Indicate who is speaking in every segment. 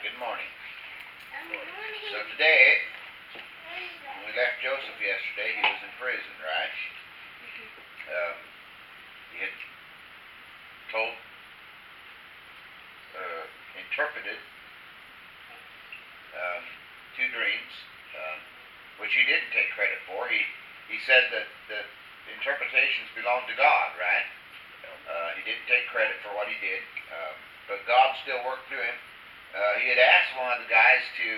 Speaker 1: Good morning. So today, when we left Joseph yesterday, he was in prison, right? He had told, interpreted two dreams, which he didn't take credit for. He said that the interpretations belonged to God, right? He didn't take credit for what he did, but God still worked through him. He had asked one of the guys to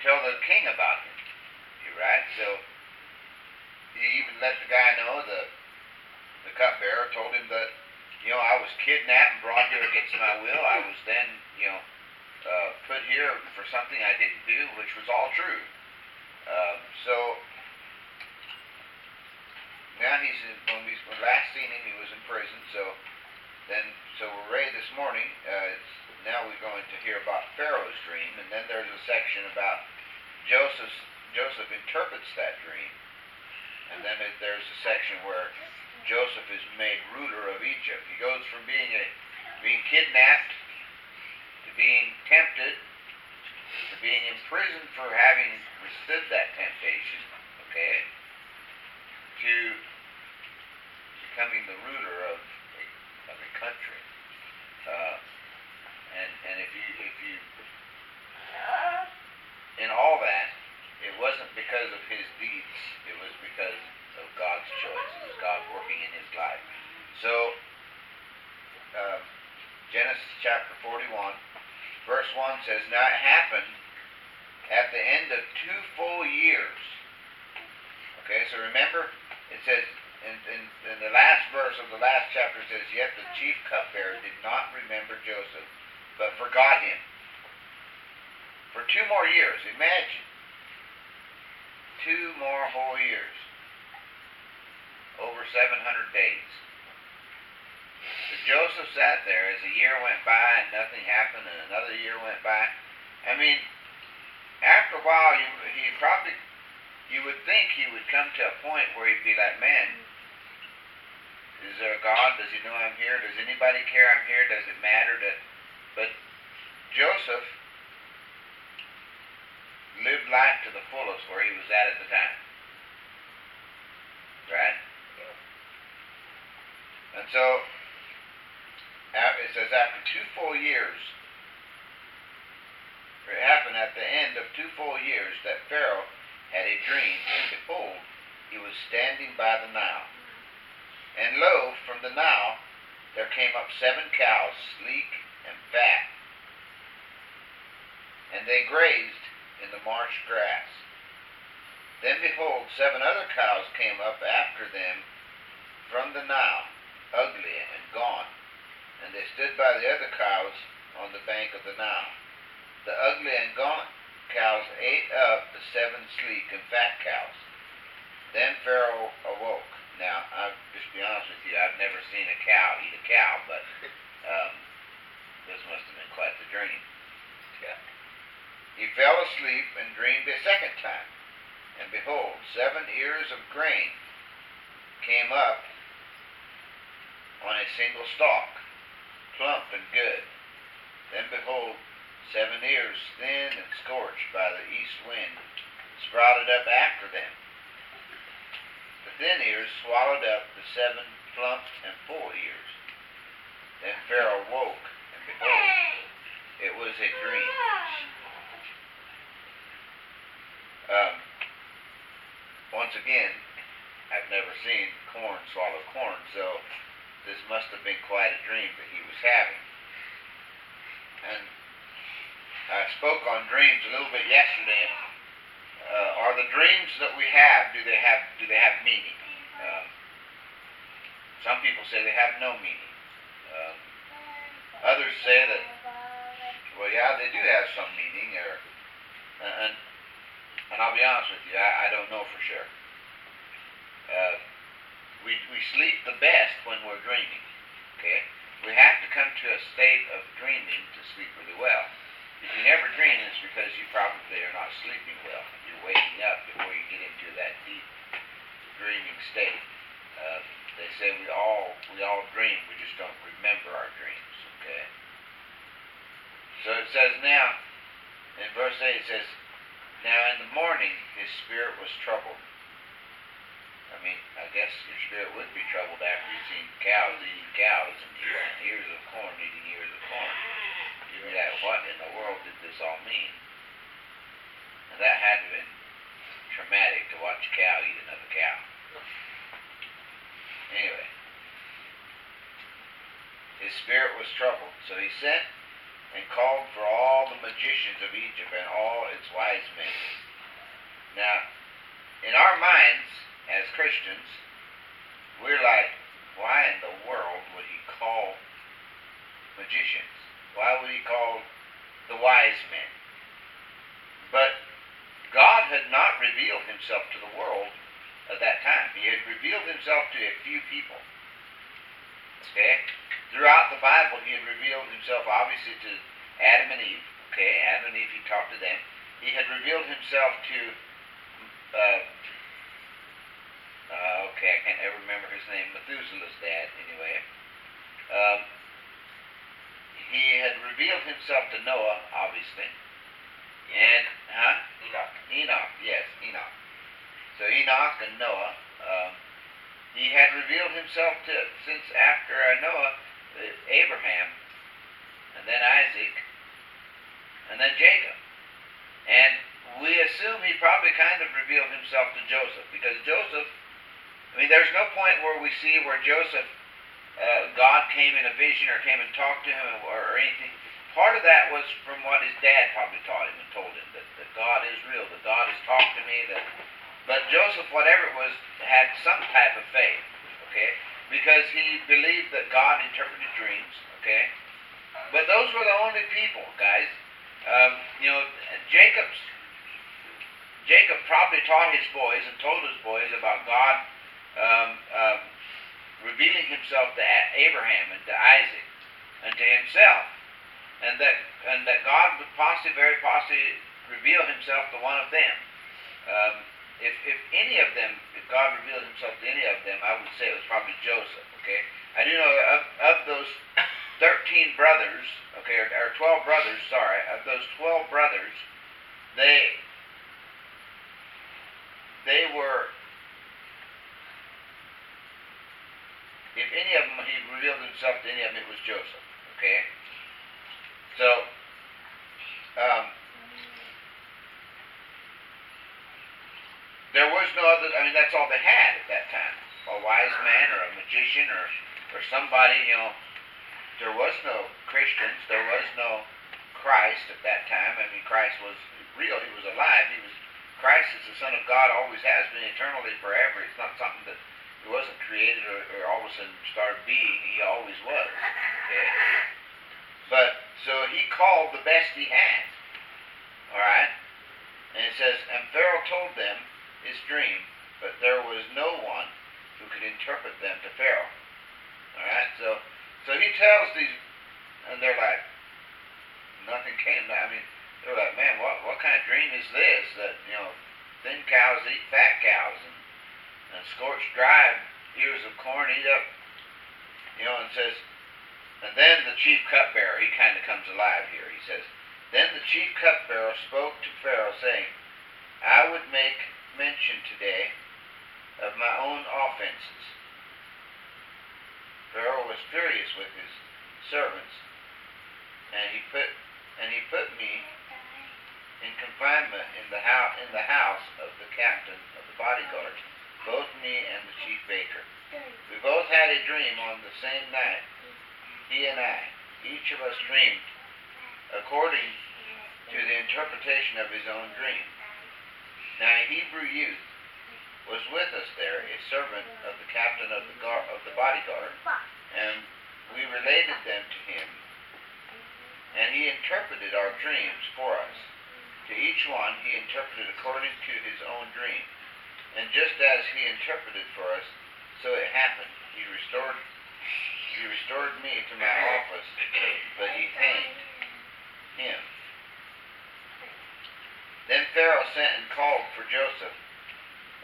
Speaker 1: tell the king about him, right? So he even let the guy know, the cupbearer told him that, I was kidnapped and brought here against my will. I was then, put here for something I didn't do, which was all true. So now when we last seen him, he was in prison. So we're ready this morning. Now we're going to hear about Pharaoh's dream, and then there's a section about Joseph interprets that dream, and then there's a section where Joseph is made ruler of Egypt. He goes from being kidnapped to being tempted to being imprisoned for having withstood that temptation, okay, to becoming the ruler of a country. And if you in all that, it wasn't because of his deeds, it was because of God's choice. It was God working in his life. So Genesis chapter 41 verse 1 says, "Now it happened at the end of 2 full years." Okay, so remember, it says in the last verse of the last chapter, it says, "Yet the chief cupbearer did not remember Joseph, but forgot him." For 2 more years, imagine. 2 more whole years. Over 700 days. So Joseph sat there as a year went by and nothing happened, and another year went by. I mean, after a while, you would think he would come to a point where he'd be like, "Man, is there a God? Does he know I'm here? Does anybody care I'm here? Does it matter?" But Joseph lived life to the fullest where he was at the time. Right? And so, it says after 2 full years, it happened at the end of 2 full years that Pharaoh had a dream, and behold, he was standing by the Nile. And lo, from the Nile there came up 7 cows, sleek and fat, and they grazed in the marsh grass. Then behold, 7 other cows came up after them from the Nile, ugly and gaunt, and they stood by the other cows on the bank of the Nile. The ugly and gaunt cows ate up the 7 sleek and fat cows. Then Pharaoh awoke. Now, I'll just be honest with you, I've never seen a cow eat a cow, but this must have been quite the dream. Yeah. He fell asleep and dreamed a second time. And behold, 7 ears of grain came up on a single stalk, plump and good. Then behold, 7 ears, thin and scorched by the east wind, sprouted up after them. The thin ears swallowed up the 7 plump and full ears. Then Pharaoh woke, and behold, it was a dream. Once again, I've never seen corn swallow corn, so this must have been quite a dream that he was having. And I spoke on dreams a little bit yesterday. Are the dreams that we have, do they have meaning? Some people say they have no meaning. Others say that, well, yeah, they do have some meaning, and I'll be honest with you, I don't know for sure. We sleep the best when we're dreaming, okay? We have to come to a state of dreaming to sleep really well. If you never dream, it's because you probably are not sleeping well. You're waking up before you get into that deep dreaming state. They say we all dream, we just don't remember our dreams, okay? now, in verse 8 it says, now in the morning his spirit was troubled. I mean, I guess your spirit would be troubled after you've seen cows eating cows and ears of corn eating ears of corn. You'd be like, what in the world did this all mean? And that had to have been traumatic to watch a cow eat another cow. Anyway, his spirit was troubled, so he sent and called for all the magicians of Egypt and all its wise men. Now, in our minds, as Christians, we're like, why in the world would he call magicians? Why would he call the wise men? But God had not revealed himself to the world at that time. He had revealed himself to a few people. Okay? Throughout the Bible, he had revealed himself obviously to Adam and Eve. Okay, Adam and Eve, he talked to them. He had revealed himself to, I can't ever remember his name, Methuselah's dad, anyway. He had revealed himself to Noah, obviously. And, Enoch, yes, Enoch. So Enoch and Noah, he had revealed himself to, since after Noah, Abraham, and then Isaac, and then Jacob. And we assume he probably kind of revealed himself to Joseph, because Joseph, I mean, there's no point where we see where Joseph, God came in a vision or came and talked to him or anything. Part of that was from what his dad probably taught him and told him, that God is real, that God has talked to me, but Joseph, whatever it was, had some type of faith, okay? Because he believed that God interpreted dreams, okay? But those were the only people, guys. Jacob probably taught his boys and told his boys about God revealing himself to Abraham and to Isaac and to himself, and that God would very possibly reveal himself to one of them. If any of them, if God revealed himself to any of them, I would say it was probably Joseph, okay? I do know of those 13 brothers, okay, or 12 brothers, sorry, of those 12 brothers, they were, if any of them, he revealed himself to any of them, it was Joseph, okay? So, there was no other, I mean, that's all they had at that time. A wise man or a magician or somebody, there was no Christians, there was no Christ at that time. I mean, Christ was real, he was alive, Christ is the Son of God, always has been eternally forever. It's not something that he wasn't created or all of a sudden started being, he always was. Okay? But, so he called the best he had. Alright? And it says, and Pharaoh told them his dream, but there was no one who could interpret them to Pharaoh. Alright? So he tells these, and they're like, nothing came. I mean, they're like, man, what kind of dream is this? That, thin cows eat fat cows, and scorched dry ears of corn eat up, and says, and then the chief cupbearer, he kind of comes alive here. He says, then the chief cupbearer spoke to Pharaoh, saying, I would make mention today of my own offenses. Pharaoh was furious with his servants, and he put me in confinement in the house of the captain of the bodyguard, both me and the chief baker. We both had a dream on the same night, he and I. Each of us dreamed according to the interpretation of his own dream. Now a Hebrew youth was with us there, a servant of the captain of the bodyguard, and we related them to him, and he interpreted our dreams for us. To each one he interpreted according to his own dream. And just as he interpreted for us, so it happened. He restored me to my office, but he hanged him. Then Pharaoh sent and called for Joseph,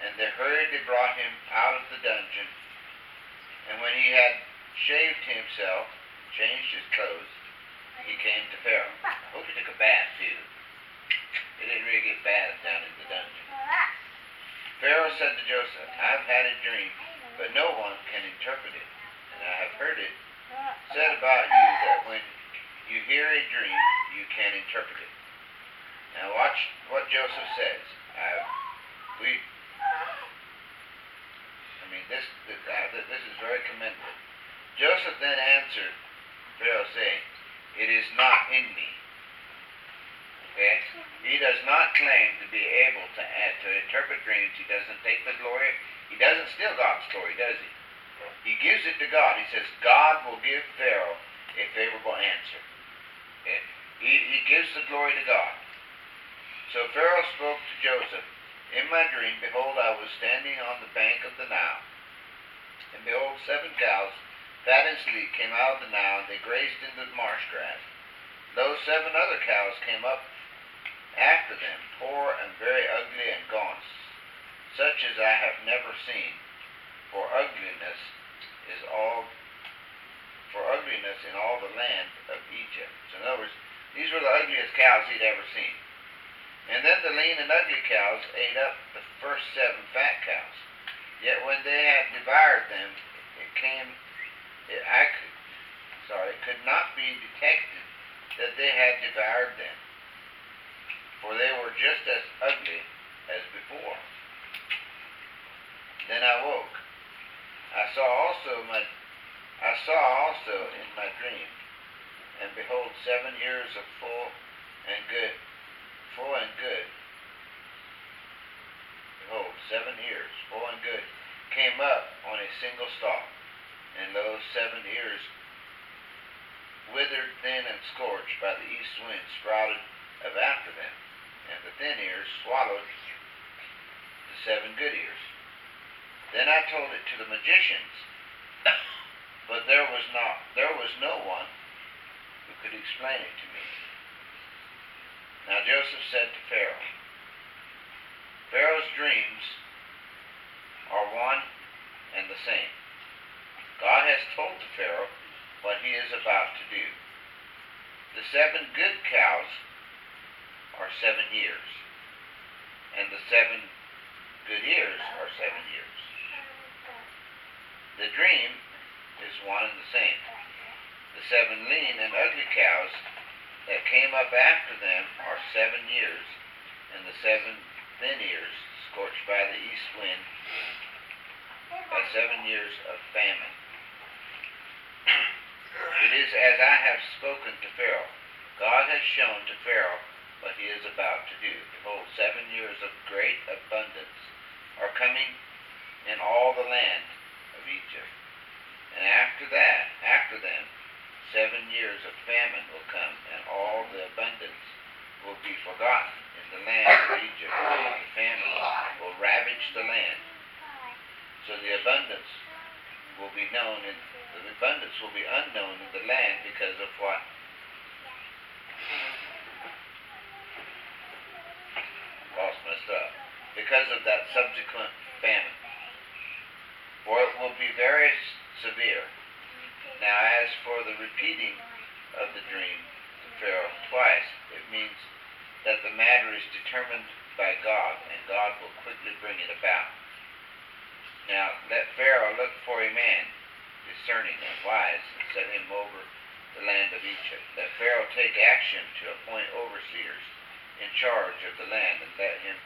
Speaker 1: and they hurriedly brought him out of the dungeon. And when he had shaved himself, changed his clothes, he came to Pharaoh. I hope he took a bath too. It didn't really get bad down in the dungeon. Pharaoh said to Joseph, I've had a dream, but no one can interpret it. And I have heard it said about you that when you hear a dream, you can interpret it. Now watch what Joseph says. This is very commendable. Joseph then answered Pharaoh, saying, it is not in me. Okay? He does not claim to be able to interpret dreams. He doesn't take the glory. He doesn't steal God's glory, does he? He gives it to God. He says, God will give Pharaoh a favorable answer. Okay? He gives the glory to God. So Pharaoh spoke to Joseph, in my dream, behold, I was standing on the bank of the Nile, and behold, 7 cows, fat and sleek, came out of the Nile, and they grazed in the marsh grass. Those 7 other cows came up after them, poor and very ugly and gaunt, such as I have never seen, for ugliness in all the land of Egypt. So in other words, these were the ugliest cows he'd ever seen. And then the lean and ugly cows ate up the first 7 fat cows. Yet when they had devoured them, it could not be detected that they had devoured them, for they were just as ugly as before. Then I woke. I saw also in my dream, and behold, 7 years of full and good. Behold, 7 ears, full and good, came up on a single stalk, and those 7 ears, withered, thin, and scorched by the east wind, sprouted up after them, and the thin ears swallowed the 7 good ears. Then I told it to the magicians, but there was no one who could explain it to me. Now Joseph said to Pharaoh, Pharaoh's dreams are one and the same. God has told to Pharaoh what he is about to do. The 7 good cows are 7 years, and the 7 good ears are 7 years. The dream is one and the same. The 7 lean and ugly cows that came up after them are 7 years, and the 7 thin ears, scorched by the east wind, by 7 years of famine. It is as I have spoken to Pharaoh. God has shown to Pharaoh what he is about to do. Behold, 7 years of great abundance are coming in all the land of Egypt. And after them, 7 years of famine will come, and all the abundance will be forgotten in the land of Egypt. The famine will ravage the land. So the abundance will be unknown in the land because of what? Lost my stuff. Because of that subsequent famine. For it will be very severe. Now as for the repeating of the dream to Pharaoh twice, it means that the matter is determined by God, and God will quickly bring it about. Now let Pharaoh look for a man discerning and wise, and set him over the land of Egypt. Let Pharaoh take action to appoint overseers in charge of the land, and let him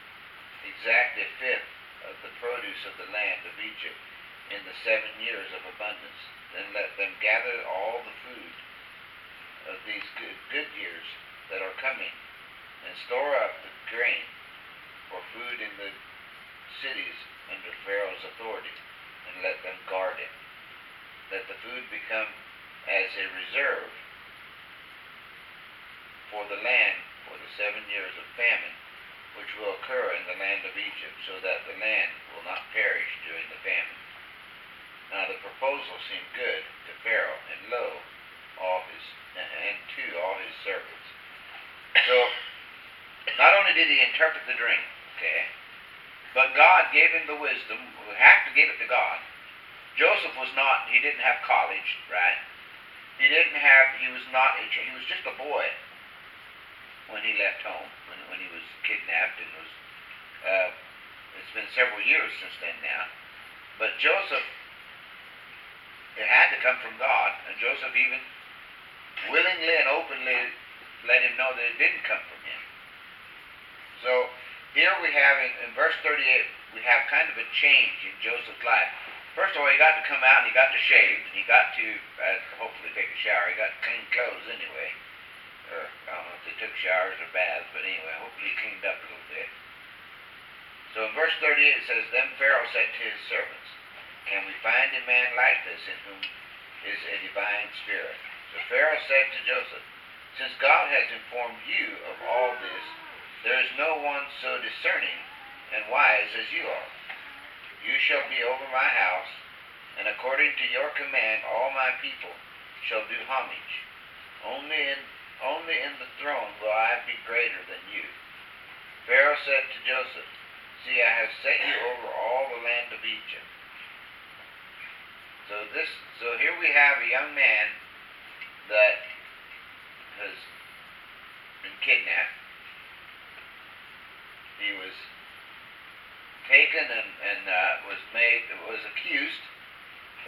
Speaker 1: exact a fifth of the produce of the land of Egypt in the 7 years of abundance. Then let them gather all the food of these good years that are coming, and store up the grain for food in the cities under Pharaoh's authority, and let them guard it. Let the food become as a reserve for the land for the 7 years of famine, which will occur in the land of Egypt, so that the land will not perish during the famine. Now the proposal seemed good to Pharaoh, and lo, to all his servants. So, not only did he interpret the dream, okay, but God gave him the wisdom. We have to give it to God. Joseph he didn't have college, right? he was not, he was just a boy when he left home, when he was kidnapped, and it's been several years since then now. But Joseph, it had to come from God, and Joseph even willingly and openly let him know that it didn't come from him. So here we have in verse 38, we have kind of a change in Joseph's life. First of all, he got to come out and he got to shave, and he got to hopefully take a shower. He got clean clothes anyway. Or I don't know if they took showers or baths, but anyway, hopefully he cleaned up a little bit. So in verse 38 it says, Then Pharaoh said to his servants, Can we find a man like this in whom is a divine spirit? So Pharaoh said to Joseph, Since God has informed you of all this, there is no one so discerning and wise as you are. You shall be over my house, and according to your command all my people shall do homage. Only in the throne will I be greater than you. Pharaoh said to Joseph, See, I have set you over all the land of Egypt. So here we have a young man that has been kidnapped. He was taken and was accused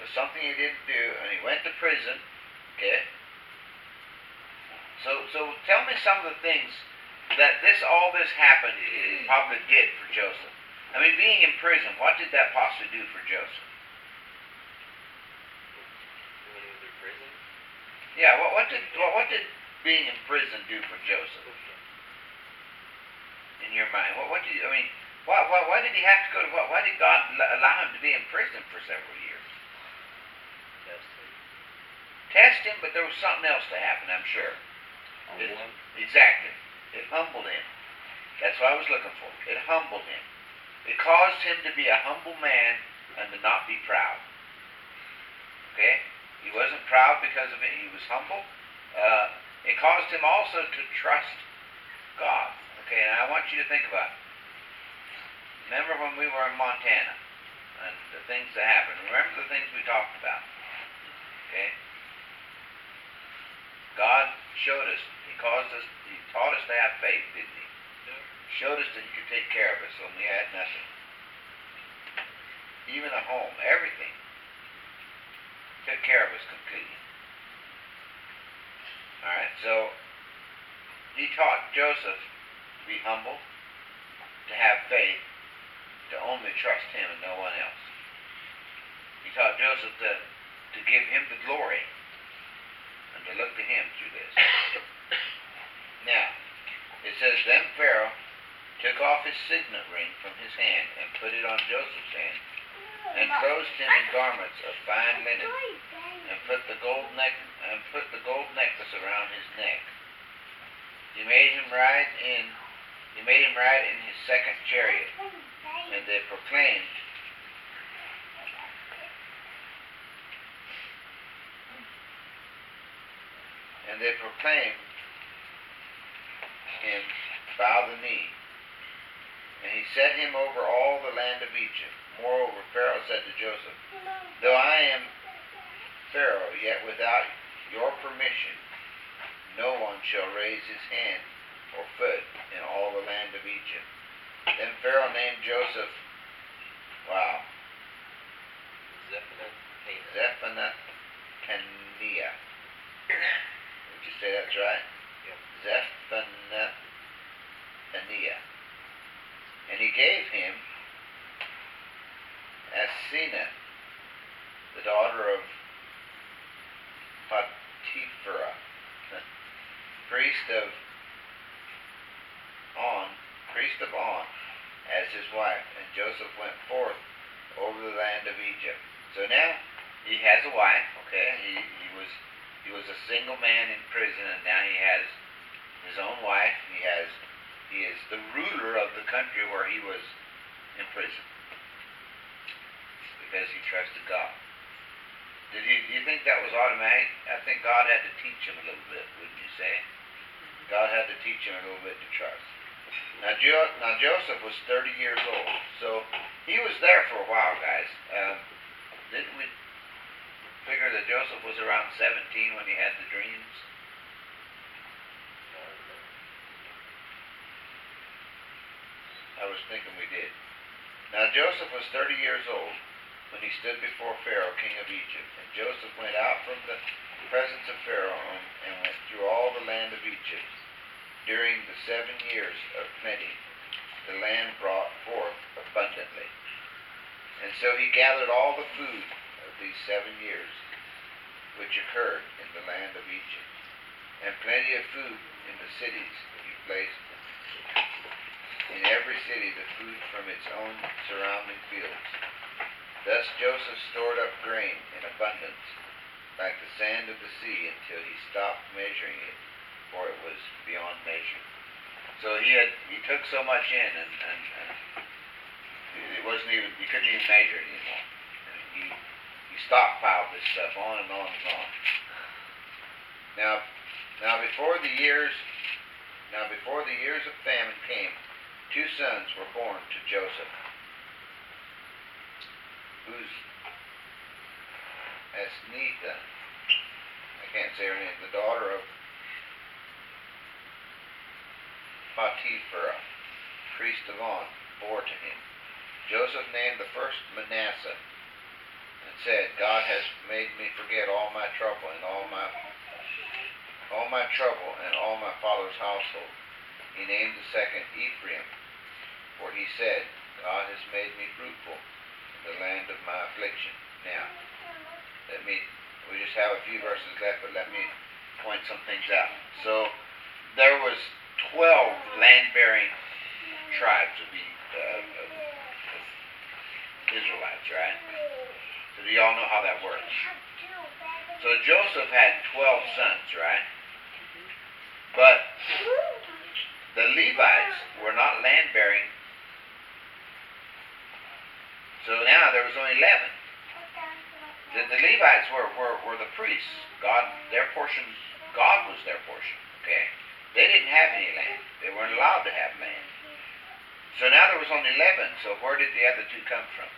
Speaker 1: of something he didn't do, and he went to prison. Okay. So tell me some of the things that all this happened probably did for Joseph. I mean, being in prison, what did that possibly do for Joseph?
Speaker 2: When he was in prison?
Speaker 1: Yeah, what did being in prison do for Joseph? In your mind, why did he have to go to? Why did God allow him to be in prison for several years? Test him, but there was something else to happen, I'm sure. Exactly. It humbled him. That's what I was looking for. It humbled him. It caused him to be a humble man and to not be proud. Okay? He wasn't proud because of it. He was humble. It caused him also to trust God. Okay, and I want you to think about it. Remember when we were in Montana and the things that happened. Remember the things we talked about. Okay? God showed us. He taught us to have faith, didn't he? Showed us that he could take care of us when we had nothing. Even a home, everything. Took care of us completely. Alright, so he taught Joseph to be humble, to have faith, to only trust him and no one else. He taught Joseph to give him the glory and to look to him through this. Now, it says, Then Pharaoh took off his signet ring from his hand and put it on Joseph's hand, and clothed him in garments of fine linen, and put the gold necklace around his neck. He made him ride in his second chariot, and they proclaimed him bow the knee. And he set him over all the land of Egypt. Moreover, Pharaoh said to Joseph, Though I am Pharaoh, yet without your permission no one shall raise his hand or foot in all the land of Egypt. Then Pharaoh named Joseph, Zephaniah. Would you say that's right?
Speaker 2: Yep.
Speaker 1: Zephaniah. And he gave him Asenath, the daughter of Potiphera, priest of On, as his wife. And Joseph went forth over the land of Egypt. So now he has a wife. Okay, he was a single man in prison, and now he has his own wife. He is the ruler of the country where he was in prison because he trusted God. Do you think that was automatic? I think God had to teach him a little bit, wouldn't you say? God had to teach him a little bit to trust. Now Joseph was 30 years old, so he was there for a while, guys. Didn't we figure that Joseph was around 17 when he had the dreams? I was thinking we did. Now Joseph was 30 years old when he stood before Pharaoh, king of Egypt. And Joseph went out from the presence of Pharaoh and went through all the land of Egypt. During the 7 years of plenty, the land brought forth abundantly. And so he gathered all the food of these 7 years, which occurred in the land of Egypt, and plenty of food in the cities that he placed in every city the food from its own surrounding fields. Thus Joseph stored up grain in abundance, like the sand of the sea, until he stopped measuring it, for it was beyond measure. So he took so much in, and it wasn't even, you couldn't even measure it anymore. And he stockpiled this stuff on and on and on. Now before the years of famine came, 2 sons were born to Joseph, whose Asnitha, I can't say her name, the daughter of Potiphar, priest of On, bore to him. Joseph named the first Manasseh, and said, God has made me forget all my trouble and all my father's household. He named the second Ephraim, for he said, God has made me fruitful in the land of my affliction. Now, we just have a few verses left, but let me point some things out. So, there was 12 land-bearing tribes of Israelites, right? So do y'all know how that works? So Joseph had 12 sons, right? But the Levites were not land-bearing. So now there was only 11. The Levites were the priests. God was their portion. Okay? They didn't have any land. They weren't allowed to have land. So now there was only 11. So where did the other 2 come from?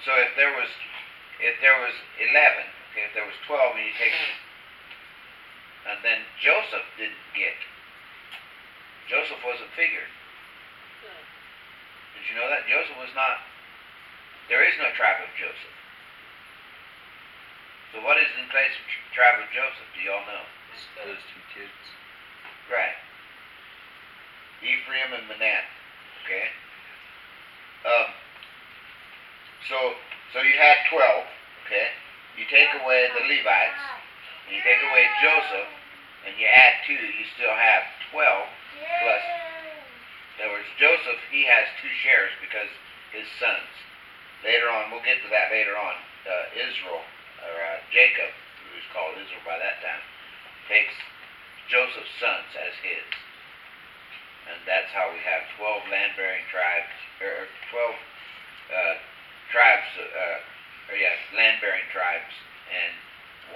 Speaker 1: So if there was 11, okay, if there was 12, and you take, and then Joseph didn't get. Joseph wasn't figured. Did you know that? Joseph was not. There is no tribe of Joseph. So what is in place of tribe of Joseph? Do y'all know?
Speaker 2: Those 2 kids.
Speaker 1: Right. Ephraim and Manasseh. Okay. So you had 12. Okay. You take away the Levites, and you take away Joseph, and you add 2. You still have 12 plus. In other words, Joseph, he has 2 shares because his sons. Later on, we'll get to that later on. Israel, or Jacob, who was called Israel by that time, takes Joseph's sons as his. And that's how we have 12 land-bearing tribes, or 12 land-bearing tribes, and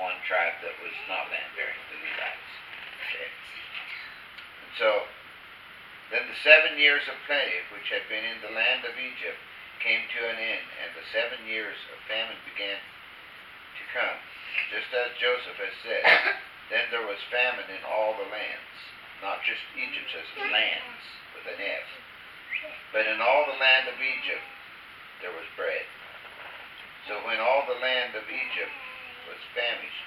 Speaker 1: 1 tribe that was not land-bearing, the Levites. Okay. And so, then the 7 years of plenty, which had been in the land of Egypt, came to an end, and the 7 years of famine began to come, just as Joseph has said. Then there was famine in all the lands, not just Egypt, says lands with an S, but in all the land of Egypt there was bread. So when all the land of Egypt was famished,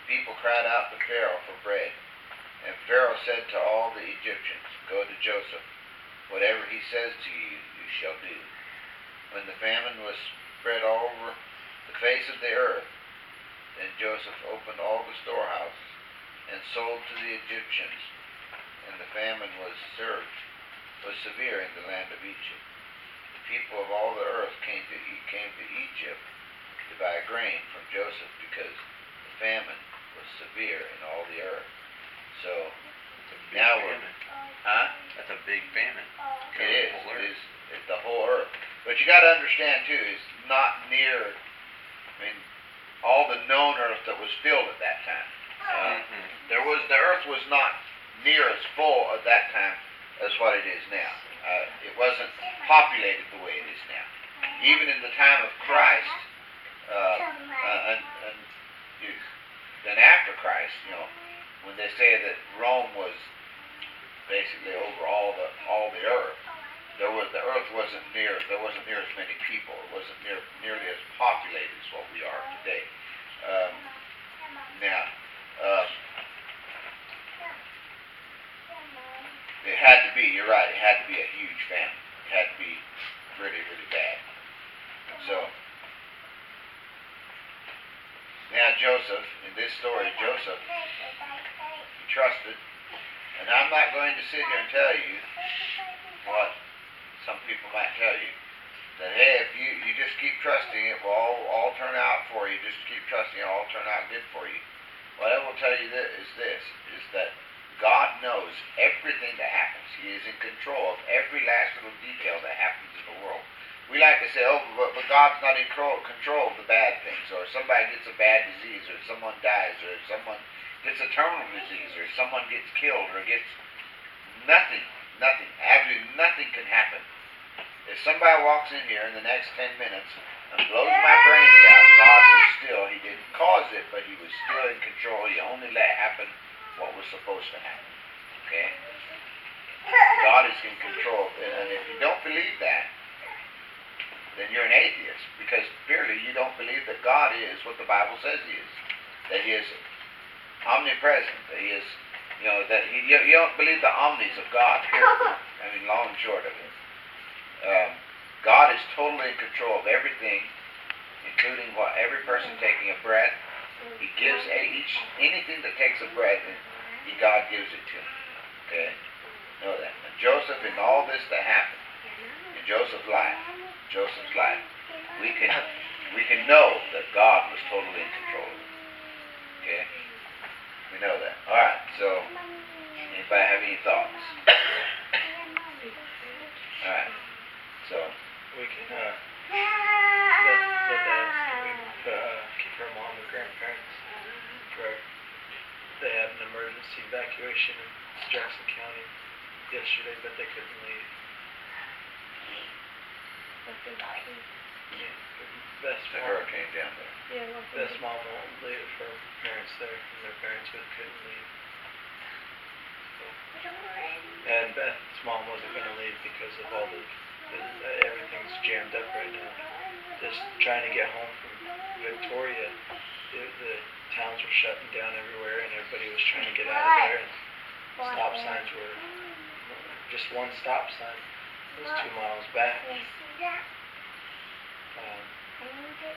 Speaker 1: the people cried out to Pharaoh for bread. And Pharaoh said to all the Egyptians, Go to Joseph. Whatever he says to you, you shall do. When the famine was spread all over the face of the earth, then Joseph opened all the storehouses and sold to the Egyptians, and the famine was severe in the land of Egypt. The people of all the earth came to Egypt to buy grain from Joseph, because the famine was severe in all the earth. So now we're,
Speaker 2: That's a big famine.
Speaker 1: It is. It's the whole earth. But you got to understand too, it's not near. All the known earth that was filled at that time. The earth was not near as full at that time as what it is now. It wasn't populated the way it is now. Even in the time of Christ, and after Christ, when they say that Rome was basically over all the earth, the earth wasn't near as many people. It wasn't nearly as populated as what we are today. Now, it had to be. You're right. It had to be a huge famine. It had to be really, really bad. So now Joseph, in this story, Joseph, he trusted. And I'm not going to sit here and tell you what some people might tell you. That, hey, if you just keep trusting, it will all turn out for you. Just keep trusting, it will all turn out good for you. What I will tell you is that God knows everything that happens. He is in control of every last little detail that happens in the world. We like to say, but God's not in control of the bad things, or somebody gets a bad disease, or someone dies, or someone gets a terminal disease, or someone gets killed, or gets nothing, absolutely nothing can happen. If somebody walks in here in the next 10 minutes and blows my brains out, God was still, He didn't cause it, but He was still in control. He only let happen what was supposed to happen. Okay? God is in control. And if you don't believe that, then you're an atheist, because clearly you don't believe that God is what the Bible says He is. That He is omnipresent, that He is, that you don't believe the omnis of God, period. I mean, long and short of it. God is totally in control of everything, including every person taking a breath. He gives anything that takes a breath, God gives it to him. Okay? Know that. And Joseph, in all this that happened, in Joseph's life, we can know that God was totally in control of it. Okay? We know that. Alright, so anybody have any thoughts? Alright. So
Speaker 3: we can let keep her mom and grandparents where they had an emergency evacuation in Jackson County yesterday, but they couldn't leave.
Speaker 1: The hurricane down there.
Speaker 3: Best mom won't leave her parents there, and their parents couldn't leave. And Beth's mom wasn't going to leave because of all everything's jammed up right now. Just trying to get home from Victoria, the towns were shutting down everywhere, and everybody was trying to get out of there. And stop signs were just one stop sign was 2 miles back.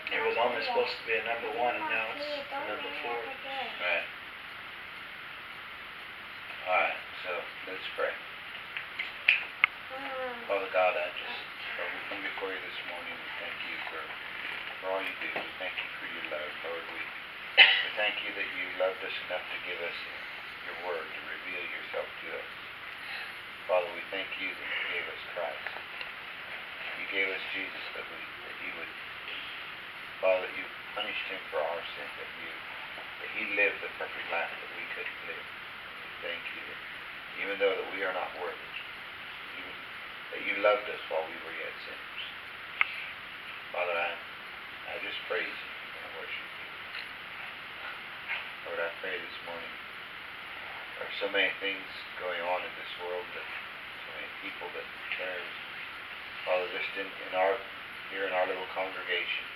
Speaker 3: It was only supposed to be a number 1, and now it's a number 4.
Speaker 1: Right. Alright, so let's pray. Father God, we come before you this morning. We thank you for all you do. We thank you for your love, Lord. We thank you that you loved us enough to give us your word, to reveal yourself to us. Father, we thank you that you gave us Christ. You gave us Jesus, that you would, Father, that you punished him for our sin, that he lived the perfect life that we couldn't live. We thank you that even though that we are not worthy, that you loved us while we were yet sinners. Father, I just praise you and I worship you. Lord, I pray this morning, there are so many things going on in this world, that so many people that there's, Father, just here in our little congregation,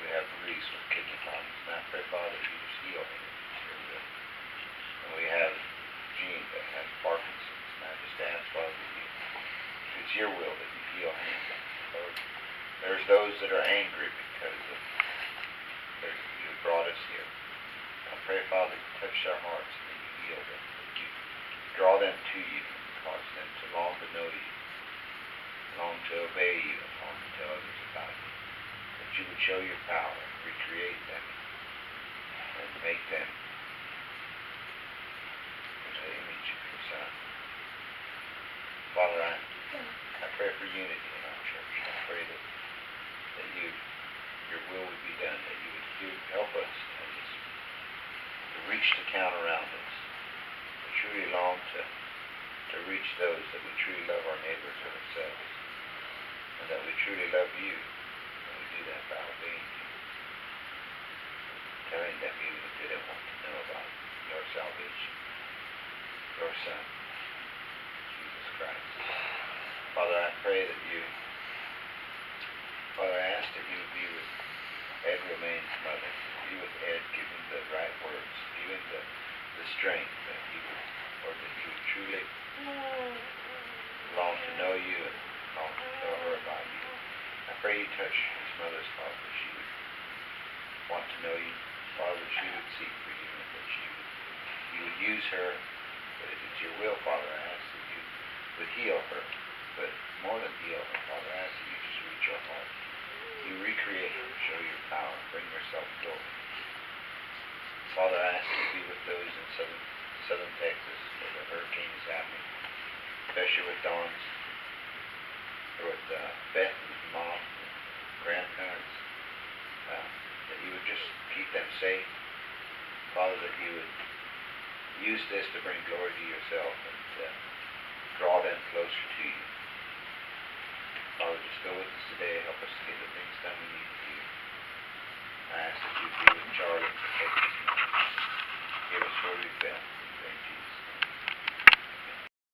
Speaker 1: we have Reese with kidney problems, and I pray, Father, that you just heal him. And we have Gene that has Parkinson's, and I just ask, Father, that you, if it's your will, that you heal him. Lord, there's those that are angry because you brought us here. I pray, Father, you touch their hearts and that you heal them, that you draw them to you and cause them to long to know you, long to obey you, and long to tell others about you. That you would show your power and recreate them and make them in the image of your Son. Father, I pray for unity in our church. I pray that your will would be done, that you would help us to reach the count around us. We truly long to reach those, that we truly love our neighbors and ourselves, and that we truly love you. do that by obeying you. Telling them even if they don't want to know about your salvation, your Son, Jesus Christ. Father, I pray that you, Father, I ask that you would be with Ed Romaine's mother. Be with Ed, give him the right words, give him the strength that he would, or that he would truly long to know you and long to know her about you. I pray you touch his mother's heart, that she would want to know you, Father, that she would seek for you, and that you would use her. But if it's your will, Father, I ask that you would heal her. But more than heal her, Father, I ask that you just reach your heart. You recreate her, show your power, bring yourself glory. Father, I ask you to be with those in southern Texas where the hurricane is happening, especially with Dawn's, or with Beth and Mom and grandparents, that you would just keep them safe. Father, that you would use this to bring glory to yourself and draw them closer to you. Father, just go with us today. Help us to get the things done we need to do. I ask that you be with Charlie, protect